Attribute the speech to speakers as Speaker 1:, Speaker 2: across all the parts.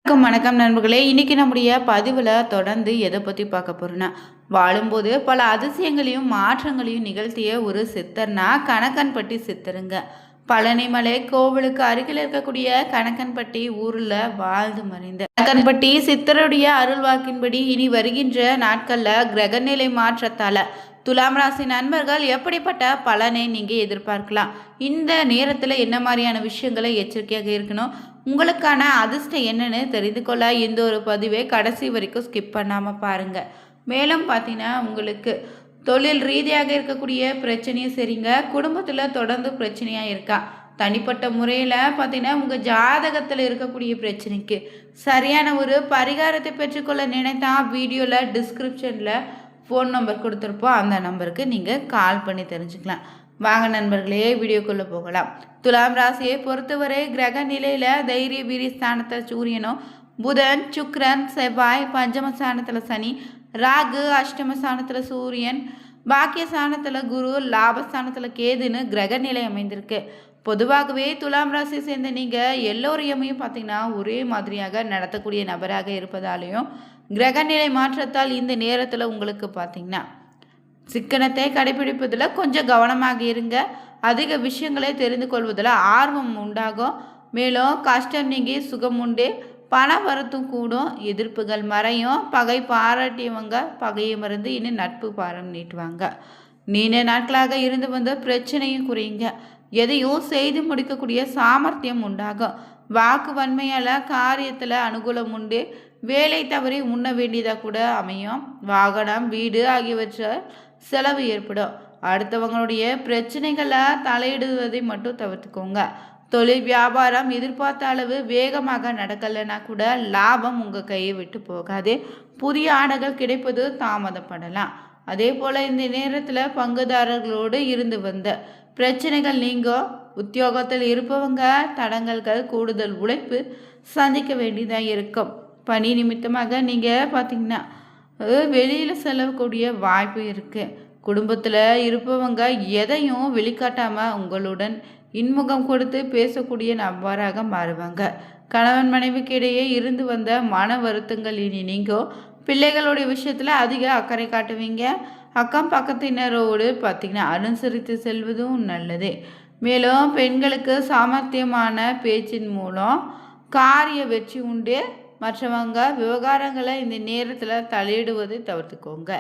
Speaker 1: வணக்கம் நண்பர்களே. இன்னைக்கு நம்முடைய பதிவில் தொடர்ந்து எதை பற்றி பார்க்க போகிறோன்னா, வாழும்போது பல அதிசயங்களையும் மாற்றங்களையும் நிகழ்த்திய ஒரு சித்தர்னா கணக்கன்பட்டி சித்தருங்க. பழனிமலை கோவிலுக்கு அருகில் இருக்கக்கூடிய கணக்கன்பட்டி ஊரில் வாழ்ந்து மறைந்த கணக்கன்பட்டி சித்தருடைய அருள்வாக்கின்படி இனி வருகின்ற நாட்களில் கிரகநிலை மாற்றத்தால் துலாம் ராசி நண்பர்கள் எப்படிப்பட்ட பலனை நீங்கள் எதிர்பார்க்கலாம்? இந்த நேரத்தில் என்ன மாதிரியான விஷயங்களை எச்சரிக்கையாக இருக்கணும்? உங்களுக்கான அதிர்ஷ்டம் என்னன்னு தெரிந்து கொள்ள இந்த ஒரு பதிவை கடைசி வரைக்கும் ஸ்கிப் பண்ணாமல் பாருங்கள். மேலும் பார்த்தீங்கன்னா, உங்களுக்கு தொழில் ரீதியாக இருக்கக்கூடிய பிரச்சனையும் சரிங்க, குடும்பத்தில் தொடர்ந்து பிரச்சனையாக இருக்கா, தனிப்பட்ட முறையில் பார்த்தீங்கன்னா உங்கள் ஜாதகத்தில் இருக்கக்கூடிய பிரச்சனைக்கு சரியான ஒரு பரிகாரத்தை பெற்றுக்கொள்ள நினைத்தா வீடியோவில் டிஸ்கிரிப்ஷனில் ஃபோன் நம்பர் கொடுத்துருப்போம். அந்த நம்பருக்கு நீங்கள் கால் பண்ணி தெரிஞ்சுக்கலாம். வாங்க நண்பர்களே, வீடியோக்குள்ளே போகலாம். துலாம் ராசியை பொறுத்தவரை கிரக நிலையில் தைரிய வீரிய ஸ்தானத்தில் சூரியனும், புதன், சுக்கிரன், செவ்வாய், பஞ்சம ஸ்தானத்தில் சனி, ராகு, அஷ்டம ஸ்தானத்தில் சூரியன், பாக்கிய ஸ்தானத்தில் குரு, லாபஸ்தானத்தில் கேதுன்னு கிரக நிலை அமைந்திருக்கு. பொதுவாகவே துலாம் ராசியை சேர்ந்த நீங்கள் எல்லோரையுமே பார்த்தீங்கன்னா ஒரே மாதிரியாக நடத்தக்கூடிய நபராக இருப்பதாலேயும் கிரகநிலை மாற்றத்தால் இந்த நேரத்தில் உங்களுக்கு பார்த்தீங்கன்னா சிக்கனத்தை கடைபிடிப்பதில் கொஞ்சம் கவனமாக இருங்க. அதிக விஷயங்களை தெரிந்து கொள்வதில் ஆர்வம் உண்டாகும். மேலும் கஷ்டம் நீங்கி சுகம் உண்டு, பண வரத்தும் கூடும், எதிர்ப்புகள் மறையும், பகை பாராட்டியவங்க பகையை மறந்து இன்னும் நட்பு பாரம் நீட்டுவாங்க. நீண்ட நாட்களாக இருந்து வந்த பிரச்சனையும் குறையுங்க. எதையும் செய்து முடிக்கக்கூடிய சாமர்த்தியம் உண்டாகும். வாக்கு வன்மையால் காரியத்தில் அனுகூலம் உண்டு. வேலை தவறி உண்ண வேண்டியதாக கூட அமையும். வாகனம், வீடு ஆகியவற்றை செலவு ஏற்படும். அடுத்தவங்களுடைய பிரச்சனைகளை தலையிடுவதை மட்டும் தவிர்த்துக்கோங்க. தொழில் வியாபாரம் எதிர்பார்த்த அளவு வேகமாக நடக்கலைன்னா கூட லாபம் உங்கள் கையை விட்டு போகாது. புதிய ஆடைகள் கிடைப்பது தாமதப்படலாம். அதே போல் இந்த நேரத்தில் பங்குதாரர்களோடு இருந்து வந்த பிரச்சனைகள் நீங்கும். உத்தியோகத்தில் இருப்பவங்க தடங்கல்கள், கூடுதல் உழைப்பு சந்திக்க வேண்டியதாக இருக்கும். பணி நிமித்தமாக நீங்கள் பார்த்தீங்கன்னா வெளியில் செல்லக்கூடிய வாய்ப்பு இருக்குது. குடும்பத்தில் இருப்பவங்க எதையும் வெளிக்காட்டாமல் உங்களுடன் இன்முகம் கொடுத்து பேசக்கூடிய நபராக மாறுவாங்க. கணவன் மனைவிக்கு இடையே இருந்து வந்த மன வருத்தங்கள் இனி நீங்கும். பிள்ளைகளுடைய விஷயத்தில் அதிக அக்கறை காட்டுவீங்க. அக்கம் பக்கத்தினரோடு பார்த்திங்கன்னா அனுசரித்து செல்வதும் நல்லது. மேலும் பெண்களுக்கு சாமர்த்தியமான பேச்சின் மூலம் காரிய வெற்றி உண்டு. மற்றவங்க விவகாரங்களை இந்த நேரத்தில் தலையிடுவதை தவிர்த்துக்கோங்க.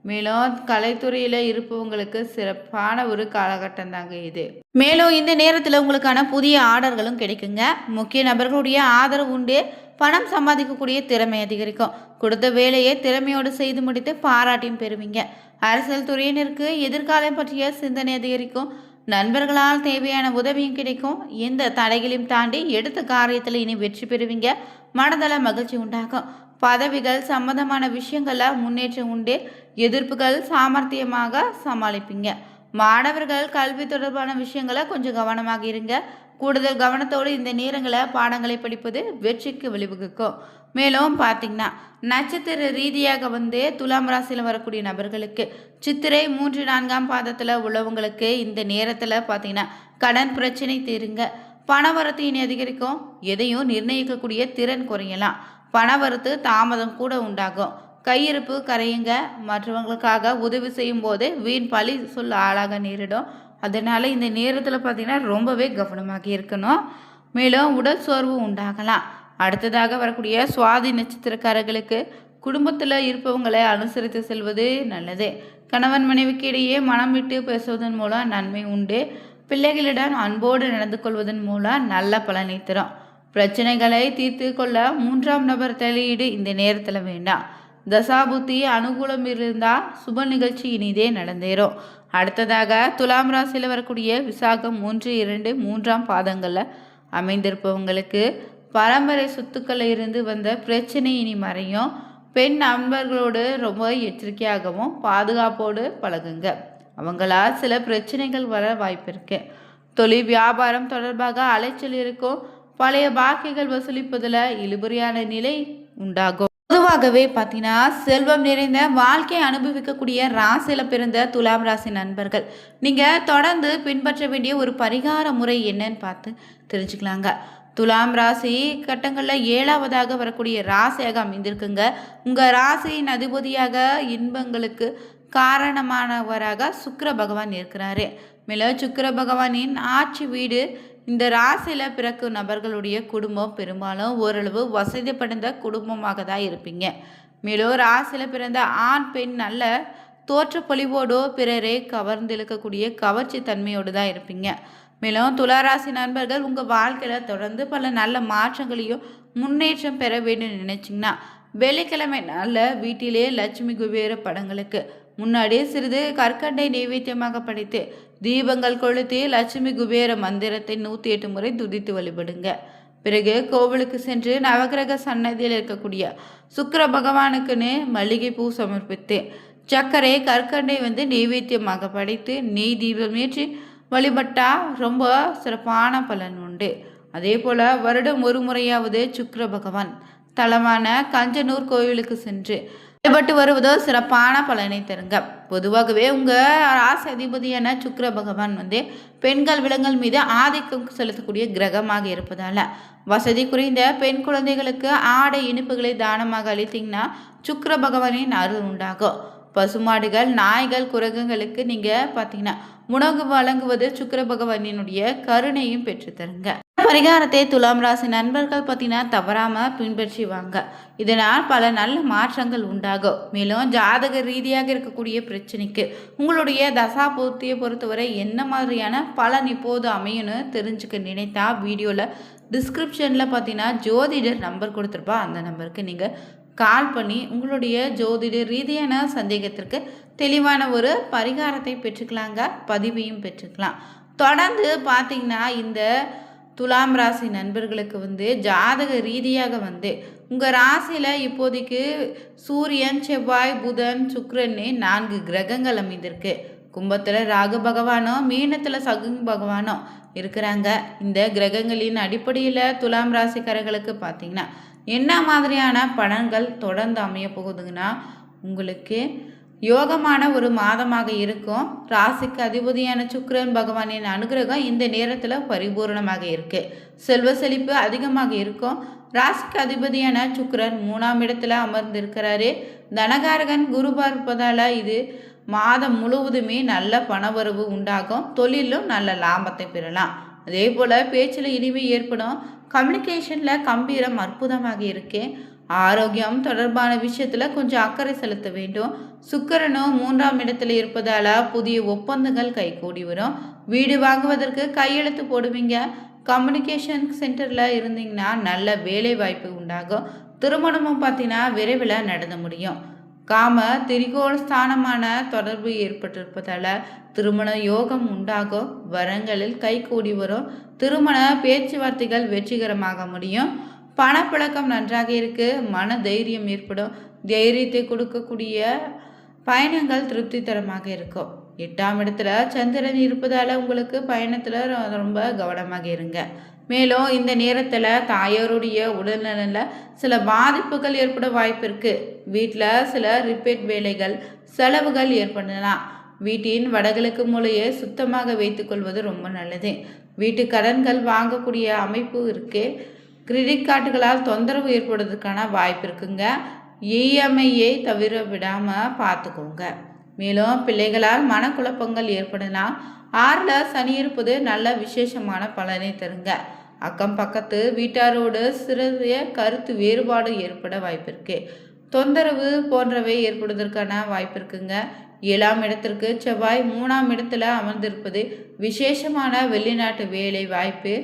Speaker 1: மேலும் கலைத்துறையில் இருப்பவங்களுக்கு சிறப்பான ஒரு காலகட்டம் தாங்க இது. மேலும் இந்த நேரத்தில் உங்களுக்கான புதிய ஆர்டர்களும் கிடைக்குங்க. முக்கிய நபர்களுடைய ஆதரவு உண்டு. பணம் சம்பாதிக்கக்கூடிய திறமை அதிகரிக்கும். கொடுத்த வேலையை திறமையோடு செய்து முடித்து பாராட்டியும் பெறுவீங்க. அரசியல் துறையினருக்கு எதிர்காலம் பற்றிய சிந்தனை அதிகரிக்கும். நண்பர்களால் தேவையான உதவியும் கிடைக்கும். எந்த தடைகளையும் தாண்டி எடுத்த காரியத்தில் இனி வெற்றி பெறுவீங்க. மனதள மகிழ்ச்சி உண்டாகும். பதவிகள் சம்பந்தமான விஷயங்களில் முன்னேற்றம் உண்டு. எதிர்ப்புகள் சாமர்த்தியமாக சமாளிப்பீங்க. மாணவர்கள் கல்வி தொடர்பான விஷயங்களை கொஞ்சம் கவனமாக இருங்க. கூடுதல் கவனத்தோடு இந்த நேரங்களை பாடங்களை படிப்பது வெற்றிக்கு வழிவகுக்கும். மேலும் பார்த்தீங்கன்னா நட்சத்திர ரீதியாக துலாம் ராசியில் வரக்கூடிய நபர்களுக்கு சித்திரை 3, 4ஆம் பாதத்தில் உள்ளவங்களுக்கு இந்த நேரத்தில் பார்த்தீங்கன்னா கடன் பிரச்சனை தீருங்க. பணவரத்து இனி அதிகரிக்கும். எதையும் நிர்ணயிக்கக்கூடிய திறன் குறையலாம். பணவரத்து தாமதம் கூட உண்டாகும். கையிருப்பு கரையுங்க. மற்றவங்களுக்காக உதவி செய்யும் போது வீண் பழி சொல்ல ஆளாக நேரிடும். அதனால் இந்த நேரத்தில் பார்த்திங்கன்னா ரொம்பவே கவனமாக இருக்கணும். மேலும் உடல் சோர்வு உண்டாகலாம். அடுத்ததாக வரக்கூடிய சுவாதி நட்சத்திரக்காரர்களுக்கு குடும்பத்தில் இருப்பவங்களை அனுசரித்து செல்வது நல்லது. கணவன் மனைவிக்கு இடையே மனம் விட்டு பேசுவதன் மூலம் நன்மை உண்டு. பிள்ளைகளிடம் அன்போடு நடந்து கொள்வதன் மூலம் நல்ல பலனை தரும். பிரச்சனைகளை தீர்த்து கொள்ள 3ஆம் நபர் தலையீடு இந்த நேரத்தில் வேண்டாம். தசாபுத்தி அனுகூலம் இருந்தால் சுப நிகழ்ச்சி இனிதே நடந்தேறும். அடுத்ததாக துலாம் ராசியில் வரக்கூடிய விசாகம் 1, 2, 3ஆம் பாதங்களில் அமைந்திருப்பவங்களுக்கு பரம்பரை சொத்துக்களில் இருந்து வந்த பிரச்சனை இனி மறையும். பெண் நண்பர்களோடு ரொம்ப எச்சரிக்கையாகவும் பாதுகாப்போடு பழகுங்க. அவங்களால் சில பிரச்சனைகள் வர வாய்ப்பு இருக்கு. தொழில் வியாபாரம் தொடர்பாக அலைச்சல் இருக்கும். பழைய பாக்கிகள் வசூலிப்பதில் இழுபறியான நிலை உண்டாகும். பொதுவாகவே பார்த்தீங்கன்னா செல்வம் நிறைந்த வாழ்க்கையை அனுபவிக்கக்கூடிய ராசியில் பிறந்த துலாம் ராசி நண்பர்கள் நீங்கள் தொடர்ந்து பின்பற்ற வேண்டிய ஒரு பரிகார முறை என்னன்னு பார்த்து தெரிஞ்சுக்கலாங்க. துலாம் ராசி கட்டங்களில் 7வதாக வரக்கூடிய ராசியாக அமைந்திருக்குங்க. உங்கள் ராசியின் அதிபதியாக இன்பங்களுக்கு காரணமானவராக சுக்கிர பகவான் இருக்கிறாரு. மேலும் சுக்கிர பகவானின் ஆட்சி வீடு இந்த ராசியில் பிறக்கும் நபர்களுடைய குடும்பம் பெரும்பாலும் ஓரளவு வசதி படைந்த குடும்பமாக தான் இருப்பீங்க. மேலும் ராசியில் பிறந்த ஆண் பெண் நல்ல தோற்றப்பொழிவோடோ பிறரை கவர்ந்திழுக்கக்கூடிய கவர்ச்சி தன்மையோடு தான் இருப்பீங்க. மேலும் துளாராசி நண்பர்கள் உங்கள் வாழ்க்கையில் தொடர்ந்து பல நல்ல மாற்றங்களையும் முன்னேற்றம் பெற வேண்டும் நினைச்சிங்கன்னா வெள்ளிக்கிழமை நாளில் வீட்டிலே லட்சுமி குபேர படங்களுக்கு முன்னாடியே சிறிது கற்கண்டை நைவேத்தியமாக படைத்து தீபங்கள் கொளுத்தி லட்சுமி குபேர மந்திரத்தை 108 முறை துதித்து வழிபடுங்க. பிறகு கோவிலுக்கு சென்று நவகிரக சன்னதியில் இருக்கக்கூடிய சுக்கிர பகவானுக்குன்னு மல்லிகை பூ சமர்ப்பித்து சர்க்கரை கற்கண்டை நெய்வேத்தியமாக படைத்து நெய் தீபம் ஏற்றி வழிபட்டா ரொம்ப சிறப்பான பலன் உண்டு. அதே போல் வருடம் ஒரு முறையாவது சுக்கிர பகவான் தலமான கஞ்சனூர் கோவிலுக்கு சென்று வழிபட்டு வருவதோ சிறப்பான பலனை தருங்க. பொதுவாகவே உங்கள் ராசி அதிபதியான சுக்கிர பகவான் பெண்கள் விலங்குகள் மீது ஆதிக்கம் செலுத்தக்கூடிய கிரகமாக இருப்பதால் வசதி குறைந்த பெண் குழந்தைகளுக்கு ஆடை இனிப்புகளை தானமாக அளித்தீங்கன்னா சுக்கிர பகவானின் அருள் உண்டாகும். பசுமாடுகள் நாய்கள் குரங்குகளுக்கு நீங்கள் பார்த்தீங்கன்னா உணவு வழங்குவது சுக்கிர பகவானினுடைய கருணையும் பெற்று தருங்க. பரிகாரத்தை துலாம் ராசி நண்பர்கள் பார்த்தீங்கன்னா தவறாமல் பின்பற்றுவாங்க. இதனால் பல நல்ல மாற்றங்கள் உண்டாகும். மேலும் ஜாதக ரீதியாக இருக்கக்கூடிய பிரச்சனைக்கு உங்களுடைய தசாபூர்த்தியை பொறுத்தவரை என்ன மாதிரியான பலன் இப்போது அமையும்னு தெரிஞ்சுக்க நினைத்தா வீடியோவில் டிஸ்கிரிப்ஷனில் பார்த்தீங்கன்னா ஜோதிடர் நம்பர் கொடுத்துருப்பா. அந்த நம்பருக்கு நீங்கள் கால் பண்ணி உங்களுடைய ஜோதிட ரீதியான சந்தேகத்திற்கு தெளிவான ஒரு பரிகாரத்தை பெற்றுக்கலாங்க. பதிவையும் பெற்றுக்கலாம். தொடர்ந்து பார்த்தீங்கன்னா இந்த துலாம் ராசி நண்பர்களுக்கு ஜாதக ரீதியாக உங்கள் ராசியில் இப்போதைக்கு சூரியன் செவ்வாய் புதன் சுக்கிரன்னு 4 கிரகங்கள் அமைந்திருக்கு. கும்பத்தில் ராகு பகவானோ மீனத்தில் சகுனி பகவானோ இருக்கிறாங்க. இந்த கிரகங்களின் அடிப்படையில் துலாம் ராசிக்காரர்களுக்கு பார்த்தீங்கன்னா என்ன மாதிரியான பலன்கள் தொடர்ந்து அமைய போகுதுங்கன்னா உங்களுக்கு யோகமான ஒரு மாதமாக இருக்கும். ராசிக்கு அதிபதியான சுக்கிரன் பகவானின் அனுகிரகம் இந்த நேரத்தில் பரிபூர்ணமாக இருக்குது. செல்வ செழிப்பு அதிகமாக இருக்கும். ராசிக்கு அதிபதியான சுக்கிரன் 3ஆம் இடத்துல அமர்ந்திருக்கிறாரு. தனகாரகன் குரு பார்ப்பதால் இது மாதம் முழுவதுமே நல்ல பணவரவு உண்டாகும். தொழிலும் நல்ல லாபத்தை பெறலாம். அதே போல் பேச்சில் இனிமை ஏற்படும். கம்யூனிகேஷனில் கம்பீரம் அற்புதமாக இருக்கு. ஆரோக்கியம் தொடர்பான விஷயத்தில் கொஞ்சம் அக்கறை செலுத்த வேண்டும். சுக்கிரனும் 3ஆம் இடத்துல இருப்பதால் புதிய ஒப்பந்தங்கள் கைகூடி வரும். வீடு வாங்குவதற்கு கையெழுத்து போடுவீங்க. கம்யூனிகேஷன் சென்டரில் இருந்தீங்கன்னா நல்ல வேலை வாய்ப்பு உண்டாகும். திருமணமும் பார்த்தீங்கன்னா விரைவில் நடந்து முடியும். காம திரிகோண ஸ்தானமான தொடர்பு ஏற்பட்டிருப்பதால் திருமண யோகம் உண்டாகும். வரங்களில் கைகூடி வரும். திருமண பேச்சுவார்த்தைகள் வெற்றிகரமாக முடியும். பணப்பழக்கம் நன்றாக இருக்கு. மன தைரியம் ஏற்படும். தைரியத்தை கொடுக்கக்கூடிய பயணங்கள் திருப்தி தரமாக இருக்கும். 8ஆம் இடத்துல சந்திரன் இருப்பதால் உங்களுக்கு பயணத்தில் ரொம்ப கவனமாக இருங்க. மேலும் இந்த நேரத்தில் தாயாருடைய உடல்நலில் சில பாதிப்புகள் ஏற்பட வாய்ப்பு இருக்குது. வீட்டில் சில ரிப்பேர் வேலைகள் செலவுகள் ஏற்படலாம். வீட்டின் வடகிழக்கு மூலையை சுத்தமாக வைத்துக்கொள்வது ரொம்ப நல்லது. வீட்டு கடன்கள் வாங்கக்கூடிய அமைப்பு இருக்குது. கிரெடிட் கார்டுகளால் தொந்தரவு ஏற்படுவதற்கான வாய்ப்பு இருக்குங்க. இஎம்ஐயை தவிர விடாமல் பார்த்துக்கோங்க. மேலும் பிள்ளைகளால் மனக்குழப்பங்கள் ஏற்படலாம். 6ல் சனி இருப்பது நல்ல விசேஷமான பலனை தருங்க. அக்கம் பக்கத்து வீட்டாரோடு சிறிய கருத்து வேறுபாடு ஏற்பட வாய்ப்பு இருக்கு. தொந்தரவு போன்றவை ஏற்படுவதற்கான வாய்ப்பு இருக்குங்க. 7ஆம் இடத்திற்கு செவ்வாய் 3ஆம் இடத்துல அமர்ந்திருப்பது விசேஷமான வெளிநாட்டு வேலை வாய்ப்பு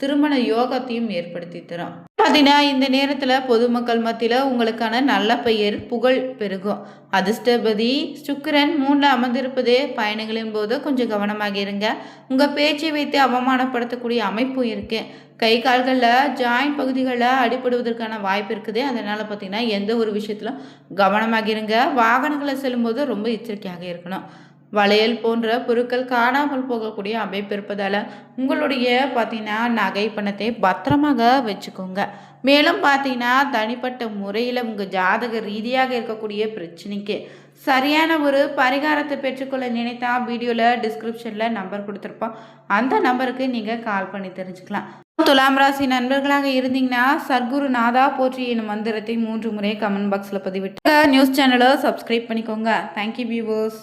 Speaker 1: திருமண யோகத்தையும் ஏற்படுத்தி தரும். பார்த்தீங்கன்னா இந்த நேரத்தில் பொதுமக்கள் மத்தியில் உங்களுக்கான நல்ல பெயர் புகழ் பெருகும். அதிர்ஷ்டபதி சுக்கிரன் 3ல் அமர்ந்திருப்பது பயணங்களின் போது கொஞ்சம் கவனமாக இருங்க. உங்கள் பேச்சை வைத்து அவமானப்படுத்தக்கூடிய அமைப்பு இருக்கு. கை கால்களில் ஜாயிண்ட் பகுதிகளில் அடிபடுவதற்கான வாய்ப்பு இருக்குது. அதனால் பார்த்தீங்கன்னா எந்த ஒரு விஷயத்திலும் கவனமாக இருங்க. வாகனங்களை செல்லும்போது ரொம்ப எச்சரிக்கையாக இருக்கணும். வளையல் போன்ற பொருட்கள் காணாமல் போகக்கூடிய அமைப்பு இருப்பதால் உங்களுடைய பார்த்தீங்கன்னா நகை பணத்தை பத்திரமாக வச்சுக்கோங்க. மேலும் பார்த்தீங்கன்னா தனிப்பட்ட முறையில் உங்கள் ஜாதக ரீதியாக இருக்கக்கூடிய பிரச்சனைக்கு சரியான ஒரு பரிகாரத்தை பெற்றுக்கொள்ள நினைத்தா வீடியோவில் டிஸ்கிரிப்ஷனில் நம்பர் கொடுத்துருப்போம். அந்த நம்பருக்கு நீங்கள் கால் பண்ணி தெரிஞ்சுக்கலாம். துலாம் ராசி நண்பர்களாக இருந்தீங்கன்னா சர்க்குரு நாதா போற்றி எனும் மந்திரத்தை 3 முறை கமெண்ட் பாக்ஸில் பதிவிட்டு நியூஸ் சேனலை சப்ஸ்கிரைப் பண்ணிக்கோங்க. Thank you viewers.